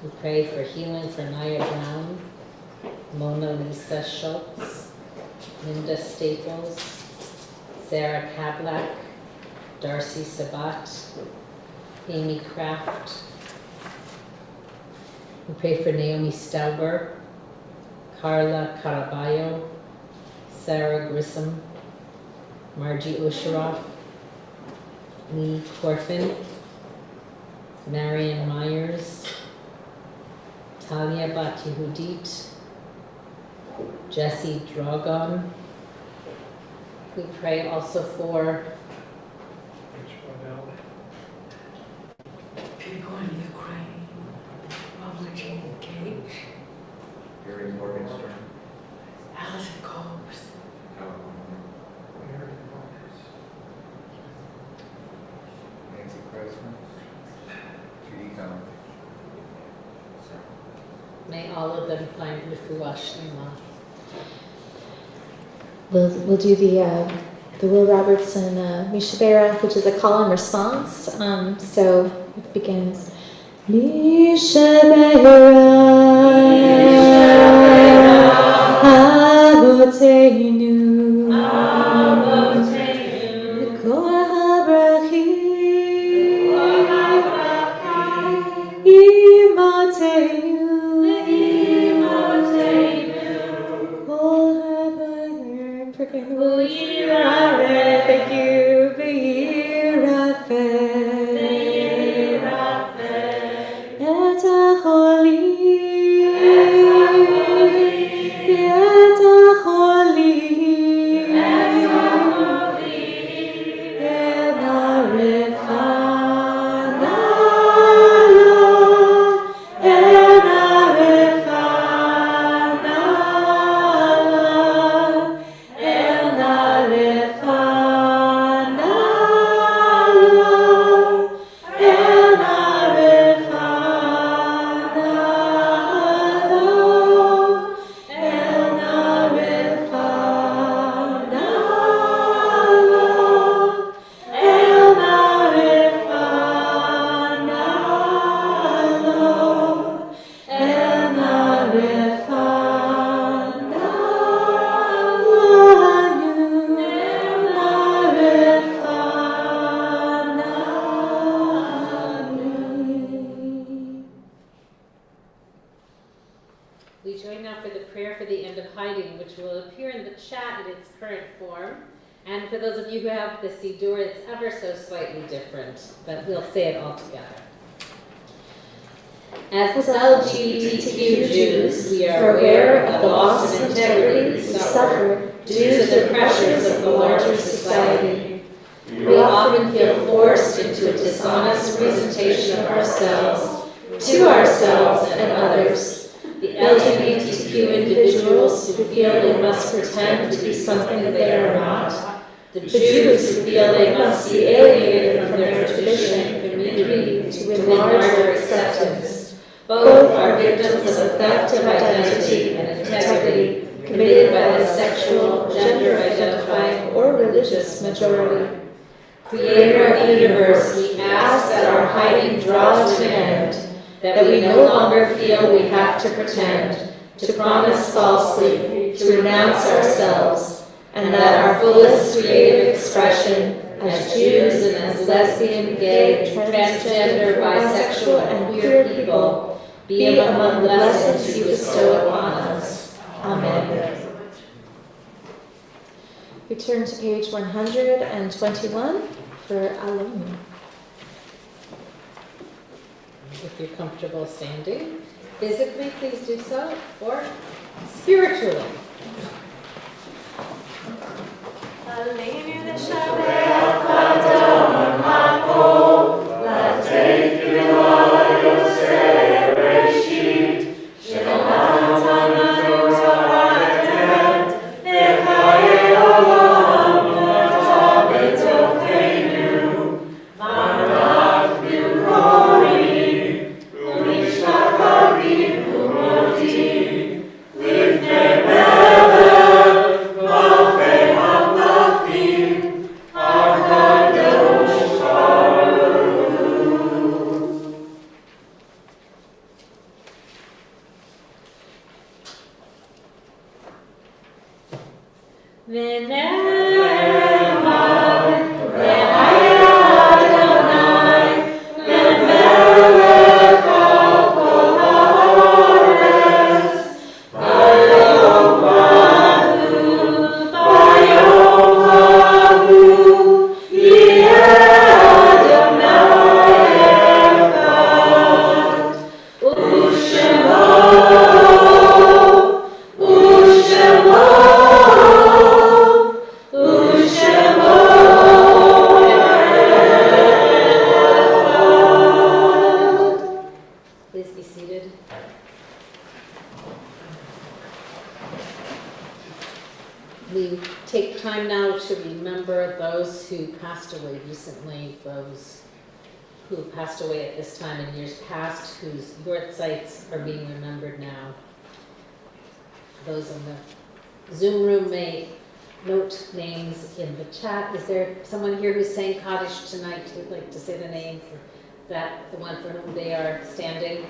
We pray for healing for Naya Brown, Mona Lisa Schultz, Linda Staples, Sarah Kablak, Darcy Sabat, Amy Kraft. We pray for Naomi Stauber, Carla Caraballo, Sarah Grissom, Margie Osheroff, Lee Corfin, Marion Myers, Talia Bat-Yehudit, Jesse Drogon. We pray also for People in Ukraine, Robert Jean Cage, Gary Morgenstern. Allison Combs, Nancy Kreisman. Judy Cohen. may all of them find Refuah Shlema. We'll do the Will Robertson Mishaberach, which is a call and response. So it begins. Mishaberach Avoteinu Kol habrachim Imateinu Kol habrachim Freaking V'yirafeh. Thank you. V'yirafeh Et hacholim Et hacholim Et harefana Et harefana Et harefana We join now for the prayer for the end of hiding, which will appear in the chat in its current form. And for those of you who have the Siddur, it's ever so slightly different, but we'll say it all together. As LGBTQ Jews, we are aware of the loss of integrity we suffer due to the pressures of the larger society. We often feel forced into a dishonest presentation of ourselves, to ourselves and others. The LGBTQ individuals who feel they must pretend to be something that they are not. The Jews who feel they must be alienated from their tradition and community to to enlarge our acceptance. Both are victims of the theft of identity and integrity committed by the sexual, gender-identifying, or religious majority. Creator of the universe, we ask that our hiding draw to an end, that we no longer feel we have to pretend, to promise falsely, to renounce ourselves, and that our fullest creative expression as Jews and as lesbian, gay, transgender, bisexual, and queer people be among the blessings you bestow upon us. Amen. We turn to page 121 for Alone. If you're comfortable standing, physically, please do so, or spiritually. We take time now to remember those who passed away recently, those who passed away at this time in years past, whose yurt sites are being remembered now. Those in the Zoom room may note names in the chat. Is there someone here who's saying Kaddish tonight who'd like to say the name for that, the one for whom they are standing?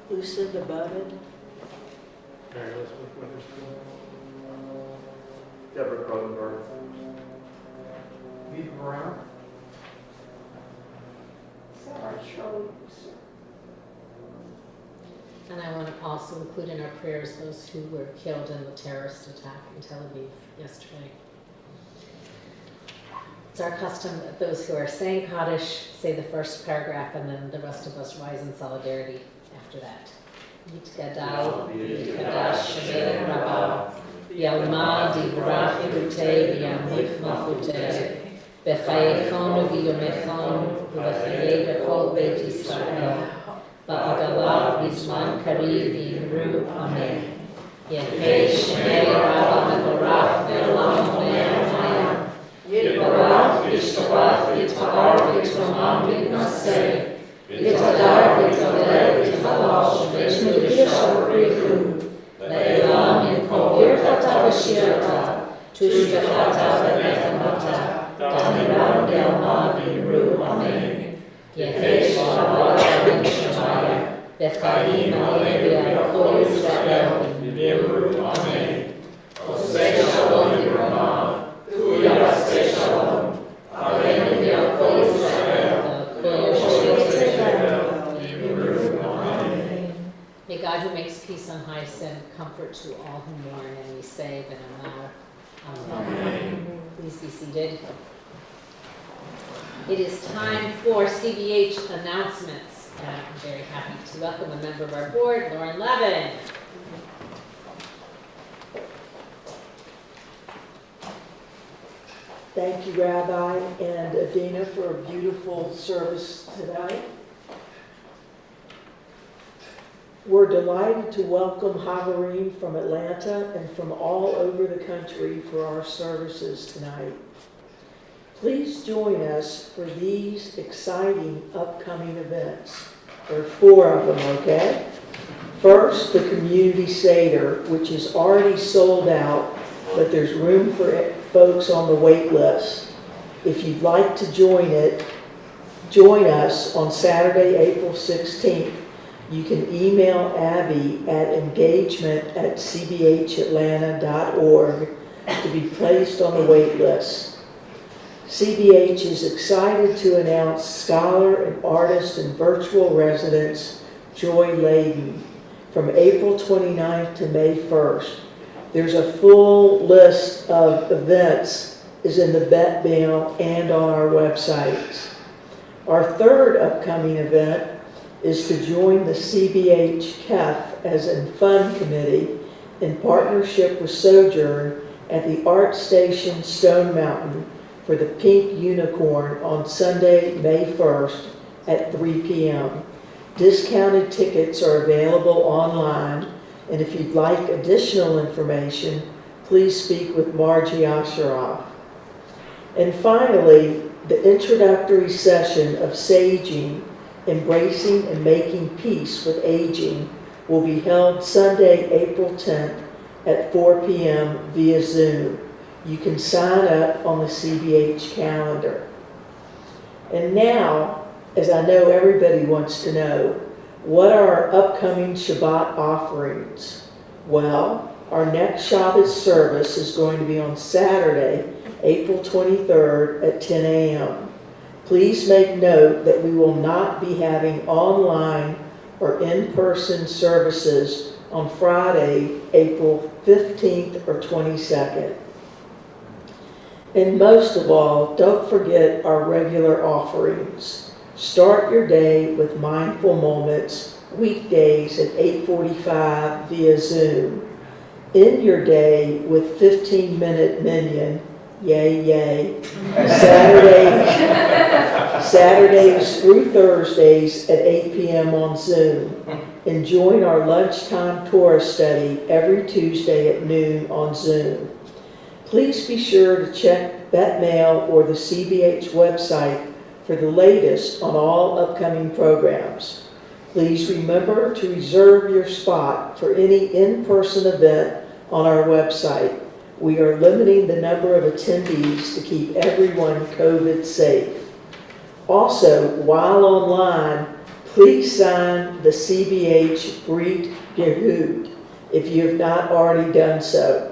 Lucinda Budded. Mary Elizabeth Witherspoon. Deborah Cronenberg. Eva Brown. Sarah Shirley. And I want to also include in our prayers those who were killed in the terrorist attack in Tel Aviv yesterday. It's our custom that those who are saying Kaddish say the first paragraph, and then the rest of us rise in solidarity after that. Yitgadal, Yitkadash, Shemei Rabba, Yalma, Divrach, Yirutei, V'yamich Malchutei, B'chayechon v'yomechon, V'chayei b'chol Beit Yisrael, Ba'agalah, V'zman Kariv, V'yimru, Amen. Yehei Shemei Rabba, Mevorach, Ve'olam Omer, Hayam, Yitbarach, Yishtabach, Yitpa'ar, Yitramam, Yitnosei, Yitadar, Yitadel, Yithalal, Shemei Yishal Richu, Le'elam, Yinkom Birchata V'shirata, Tushbechata V'nechamata, Damiram Yalma V'yimru, Amen. Yehei Shabbat Shemaya, B'chaim Alevi Kol Yisrael, V'yimru, Amen. Osei Shalom Yiramav, Uyasei Shalom, Aleinu V'yakol Yisrael, Kol Yisrael. May God who makes peace on high send comfort to all who mourn, and we say, Amen. Please be seated. It is time for Cvh announcements. I'm very happy to welcome a member of our board, Lauren Levin. Thank you, Rabbi and Adina, for a beautiful service tonight. We're delighted to welcome Havarim from Atlanta and from all over the country for our services tonight. Please join us for these exciting upcoming events. There are 4 of them, okay? First, the Community Seder, which is already sold out, but there's room for folks on the wait list. If you'd like to join us on Saturday, April 16th. You can email Abby at engagement@cbhatlanta.org to be placed on the wait list. CBH is excited to announce scholar and artist and virtual residence Joy Layden from April 29th to May 1st. There's a full list of events is in the bet mail and on our websites. Our third upcoming event is to join the CBH KEF as in Fun Committee in partnership with Sojourn at the Art Station Stone Mountain for the Pink Unicorn on Sunday, May 1st at 3 p.m. Discounted tickets are available online, and if you'd like additional information, please speak with Margie Osheroff. And finally, the introductory session of Saging, Embracing and Making Peace with Aging, will be held Sunday, April 10th at 4 p.m. via Zoom. You can sign up on the CBH calendar. And now, as I know everybody wants to know, what are our upcoming Shabbat offerings? Well, our next Shabbos service is going to be on Saturday, April 23rd at 10 a.m. Please make note that we will not be having online or in-person services on Friday, April 15th or 22nd. And most of all, don't forget our regular offerings. Start your day with mindful moments, weekdays at 8:45 via Zoom. End your day with 15-minute minyan, yay, yay, Saturdays through Thursdays at 8 p.m. on Zoom. And join our lunchtime Torah study every Tuesday at noon on Zoom. Please be sure to check Bet Mail or the CBH website for the latest on all upcoming programs. Please remember to reserve your spot for any in-person event on our website. We are limiting the number of attendees to keep everyone COVID safe. Also, while online, please sign the CBH Brit Gehut if you have not already done so.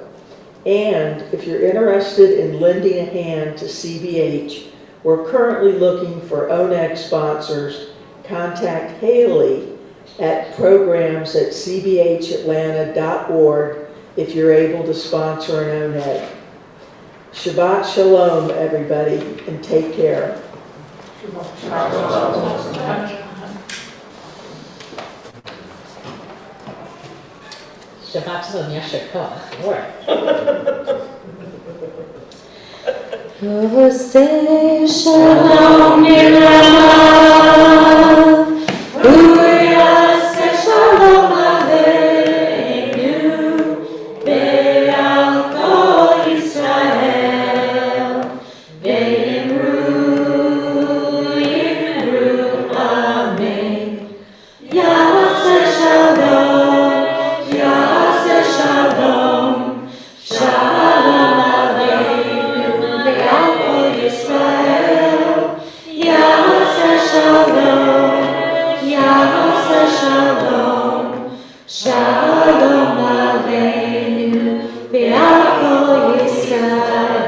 And if you're interested in lending a hand to CBH, we're currently looking for ONEC sponsors. Contact Haley at programs@cbhatlanta.org if you're able to sponsor an ONEG. Shabbat Shalom, everybody, and take care. Shabbat Shalom, Yasher Koach. Lord. Say Shalom Yirah, Uyaseh Shalom Aleinu, Be'al Kol Yisrael, Ve'imru Amen. Yaseh Shalom, Yaseh Shalom, Shalom Aleinu, Be'al Kol Yisrael, Yaseh Shalom, Yaseh Shalom, Shalom Aleinu, Be'al Kol Yisrael.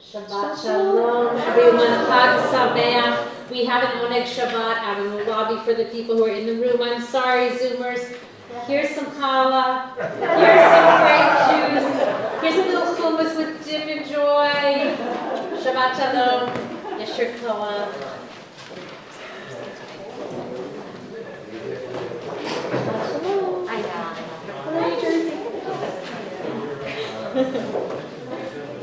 Shabbat Shalom, everyone. Chag Sameach. We have an Oneg Shabbat out in the lobby for the people who are in the room. I'm sorry, Zoomers. Here's some challah. Here's some grape juice. Here's a little hummus with dip and joy. Shabbat Shalom. Yasher Koach. I know. Hello, Jersey.